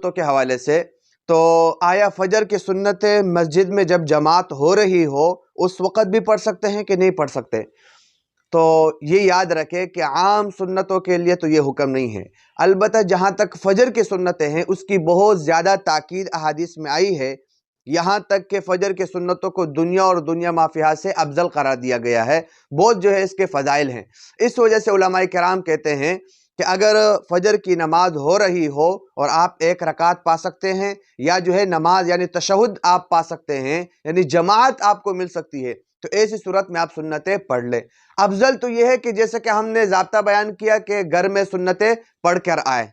सुन्नतों के हवाले से, तो आया फजर की सुन्नतें मस्जिद में जब जमात हो रही हो उस वक़्त भी पढ़ सकते हैं कि नहीं पढ़ सकते? तो ये याद रखें कि आम सुन्नतों के लिए तो ये हुक्म नहीं है। अलबत्ता जहाँ तक फजर की सुन्नतें हैं उसकी बहुत ज़्यादा ताकीद अहादीस में आई है, यहाँ तक कि फजर के सुन्नतों को दुनिया और दुनिया माफिया से अफजल करार दिया गया है। बहुत जो है इसके फ़ज़ाइल हैं। इस वजह से उलमाए किराम कहते हैं कि अगर फजर की नमाज हो रही हो और आप एक रकात पा सकते हैं, या जो है नमाज यानी तशहुद आप पा सकते हैं, यानी जमात आपको मिल सकती है, तो ऐसी सूरत में आप सुन्नतें पढ़ लें। अफजल तो यह है कि जैसे कि हमने ज़ाब्ता बयान किया कि घर में सुन्नतें पढ़ कर आए,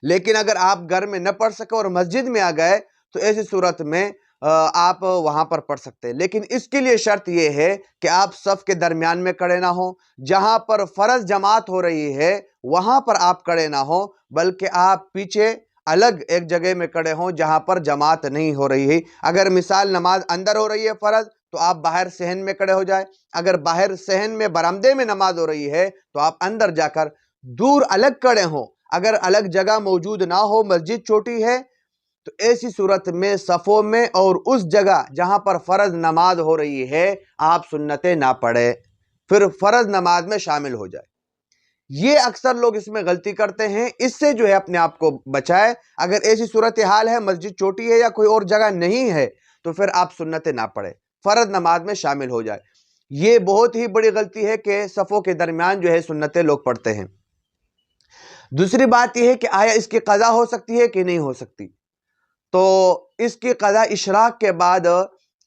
लेकिन अगर आप घर में न पढ़ सके और मस्जिद में आ गए तो ऐसी सूरत में आप वहां पर पढ़ सकते हैं। लेकिन इसके लिए शर्त यह है कि आप सफ के दरमियान में खड़े ना हो, जहां पर फर्ज जमात हो रही है वहां पर आप खड़े ना हो, बल्कि आप पीछे अलग एक जगह में खड़े हों जहां पर जमात नहीं हो रही है। अगर मिसाल नमाज अंदर हो रही है फर्ज, तो आप बाहर सहन में खड़े हो जाए। अगर बाहर सहन में बरामदे में नमाज हो रही है तो आप अंदर जाकर दूर अलग खड़े हों। अगर अलग जगह मौजूद ना हो, मस्जिद छोटी है, तो ऐसी सूरत में सफ़ों में और उस जगह जहां पर फ़र्ज नमाज हो रही है आप सुन्नतें ना पढ़े, फिर फ़र्ज नमाज में शामिल हो जाए। ये अक्सर लोग इसमें गलती करते हैं। इससे जो है अपने आप को बचाए। अगर ऐसी सूरत हाल है, मस्जिद छोटी है या कोई और जगह नहीं है, तो फिर आप सुन्नतें ना पढ़े, फ़र्ज नमाज में शामिल हो जाए। ये बहुत ही बड़ी गलती है कि सफ़ों के दरमियान जो है सुन्नतें लोग पढ़ते हैं। दूसरी बात यह है कि आया इसकी क़ज़ा हो सकती है कि नहीं हो सकती? तो इसकी क़ज़ा इशराक के बाद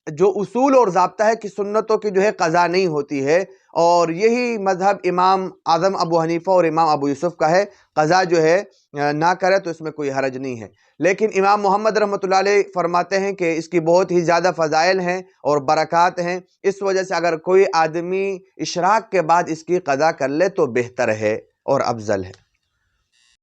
जो उसूल और ज़ाब्ता है कि सुन्नतों की जो है क़ज़ा नहीं होती है, और यही मज़हब इमाम आज़म अबू हनीफ़ा और इमाम अबू यूसुफ़ का है। क़ज़ा जो है ना करे तो इसमें कोई हरज नहीं है। लेकिन इमाम मोहम्मद रहमतुल्लाह अलैह फरमाते हैं कि इसकी बहुत ही ज़्यादा फ़ज़ाइल हैं और बरक़ात हैं। इस वजह से अगर कोई आदमी इशराक के बाद इसकी क़ज़ा कर ले तो बेहतर है और अफजल है।